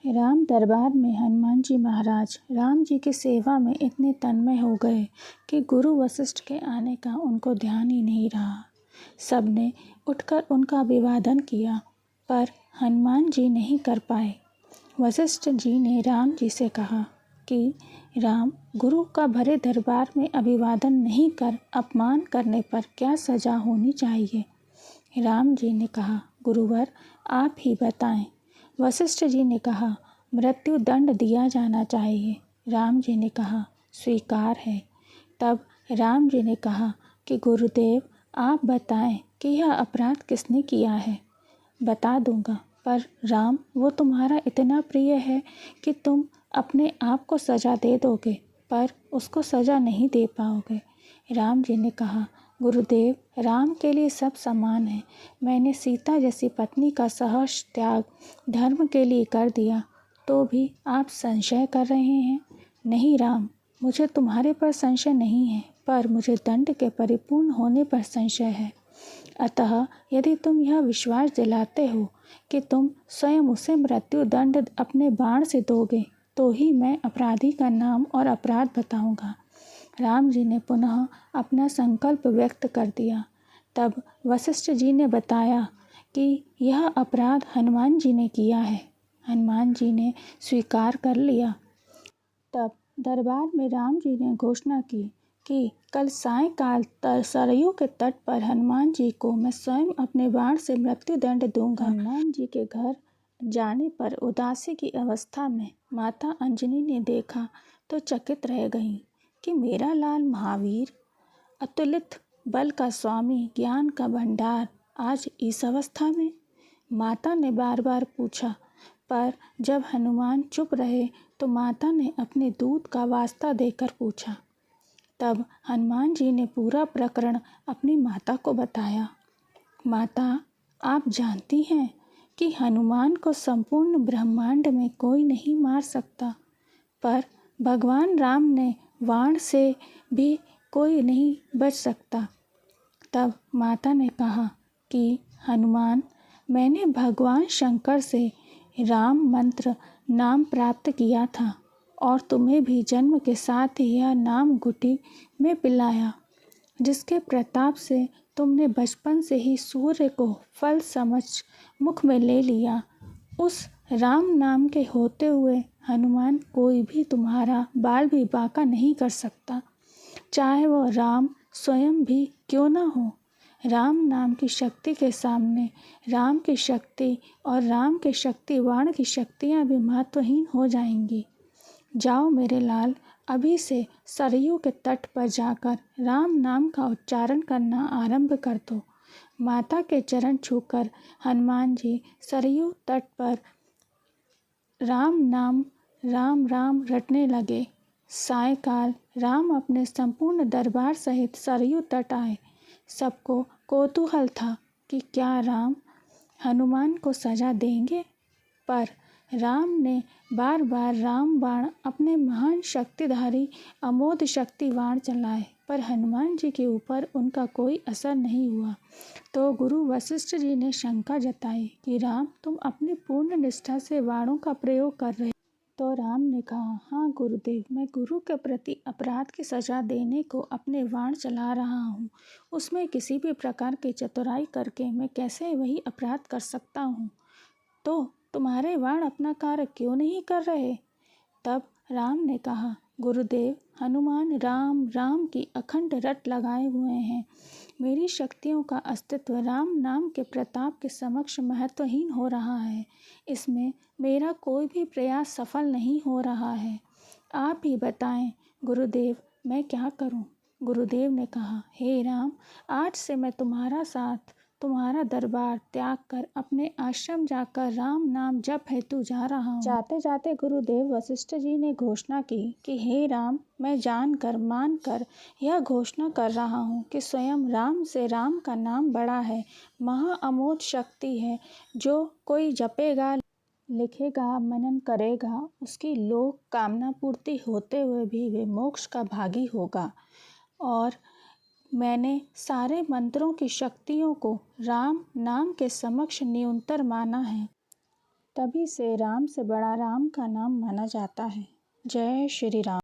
राम दरबार में हनुमान जी महाराज राम जी की सेवा में इतने तन्मय हो गए कि गुरु वशिष्ठ के आने का उनको ध्यान ही नहीं रहा। सबने उठकर उनका अभिवादन किया, पर हनुमान जी नहीं कर पाए। वशिष्ठ जी ने राम जी से कहा कि राम, गुरु का भरे दरबार में अभिवादन नहीं कर अपमान करने पर क्या सजा होनी चाहिए। राम जी ने कहा, गुरुवर आप ही बताएं। वशिष्ठ जी ने कहा, मृत्यु दंड दिया जाना चाहिए। राम जी ने कहा, स्वीकार है। तब राम जी ने कहा कि गुरुदेव आप बताएं कि यह अपराध किसने किया है। बता दूंगा, पर राम वो तुम्हारा इतना प्रिय है कि तुम अपने आप को सजा दे दोगे, पर उसको सजा नहीं दे पाओगे। राम जी ने कहा, गुरुदेव राम के लिए सब समान है। मैंने सीता जैसी पत्नी का सहर्ष त्याग धर्म के लिए कर दिया, तो भी आप संशय कर रहे हैं। नहीं राम, मुझे तुम्हारे पर संशय नहीं है, पर मुझे दंड के परिपूर्ण होने पर संशय है। अतः यदि तुम यह विश्वास दिलाते हो कि तुम स्वयं उसे मृत्यु दंड अपने बाण से दोगे, तो ही मैं अपराधी का नाम और अपराध बताऊंगा। राम जी ने पुनः अपना संकल्प व्यक्त कर दिया। तब वशिष्ठ जी ने बताया कि यह अपराध हनुमान जी ने किया है। हनुमान जी ने स्वीकार कर लिया। तब दरबार में राम जी ने घोषणा की कि कल सायंकाल सरयू के तट पर हनुमान जी को मैं स्वयं अपने बाण से मृत्यु दंड दूंगा। हनुमान जी के घर जाने पर उदासी की अवस्था में माता अंजनी ने देखा तो चकित रह गईं कि मेरा लाल महावीर, अतुलित बल का स्वामी, ज्ञान का भंडार आज इस अवस्था में। माता ने बार बार पूछा, पर जब हनुमान चुप रहे तो माता ने अपने दूत का वास्ता देकर पूछा। तब हनुमान जी ने पूरा प्रकरण अपनी माता को बताया। माता, आप जानती हैं कि हनुमान को संपूर्ण ब्रह्मांड में कोई नहीं मार सकता, पर भगवान राम ने वाण से भी कोई नहीं बच सकता। तब माता ने कहा कि हनुमान, मैंने भगवान शंकर से राम मंत्र नाम प्राप्त किया था और तुम्हें भी जन्म के साथ ही यह नाम गुटी में पिलाया, जिसके प्रताप से तुमने बचपन से ही सूर्य को फल समझ मुख में ले लिया। उस राम नाम के होते हुए हनुमान कोई भी तुम्हारा बाल भी बांका नहीं कर सकता, चाहे वह राम स्वयं भी क्यों न हो। राम नाम की शक्ति के सामने राम की शक्ति और राम के शक्तिवाण की शक्तियाँ भी महत्वहीन हो जाएंगी। जाओ मेरे लाल, अभी से सरयू के तट पर जाकर राम नाम का उच्चारण करना आरंभ कर दो। माता के चरण छूकर हनुमान जी सरयू तट पर राम नाम राम राम रटने लगे। सायंकाल राम अपने संपूर्ण दरबार सहित सरयू तट आए। सबको कौतूहल था कि क्या राम हनुमान को सजा देंगे, पर राम ने बार बार राम बाण अपने महान शक्तिधारी अमोघ शक्ति बाण चलाए, पर हनुमान जी के ऊपर उनका कोई असर नहीं हुआ। तो गुरु वशिष्ठ जी ने शंका जताई कि राम, तुम अपनी पूर्ण निष्ठा से बाणों का प्रयोग कर रहे। तो राम ने कहा, हाँ गुरुदेव, मैं गुरु के प्रति अपराध की सजा देने को अपने बाण चला रहा हूँ। उसमें किसी भी प्रकार की चतुराई करके मैं कैसे वही अपराध कर सकता हूँ। तो तुम्हारे बाण अपना कार्य क्यों नहीं कर रहे। तब राम ने कहा, गुरुदेव, हनुमान राम राम की अखंड रट लगाए हुए हैं। मेरी शक्तियों का अस्तित्व राम नाम के प्रताप के समक्ष महत्वहीन हो रहा है। इसमें मेरा कोई भी प्रयास सफल नहीं हो रहा है। आप ही बताएं गुरुदेव, मैं क्या करूं। गुरुदेव ने कहा, हे राम, आज से मैं तुम्हारा साथ तुम्हारा दरबार त्याग कर अपने आश्रम जाकर राम नाम जप हेतु जा रहा हूँ। जाते जाते गुरुदेव वशिष्ठ जी ने घोषणा की कि हे राम, मैं जानकर मानकर यह घोषणा कर रहा हूँ कि स्वयं राम से राम का नाम बड़ा है, महा अमोघ शक्ति है। जो कोई जपेगा, लिखेगा, मनन करेगा, उसकी लोक कामना पूर्ति होते हुए भी वे मोक्ष का भागी होगा। और मैंने सारे मंत्रों की शक्तियों को राम नाम के समक्ष न्यूनतर माना है। तभी से राम से बड़ा राम का नाम माना जाता है। जय श्री राम।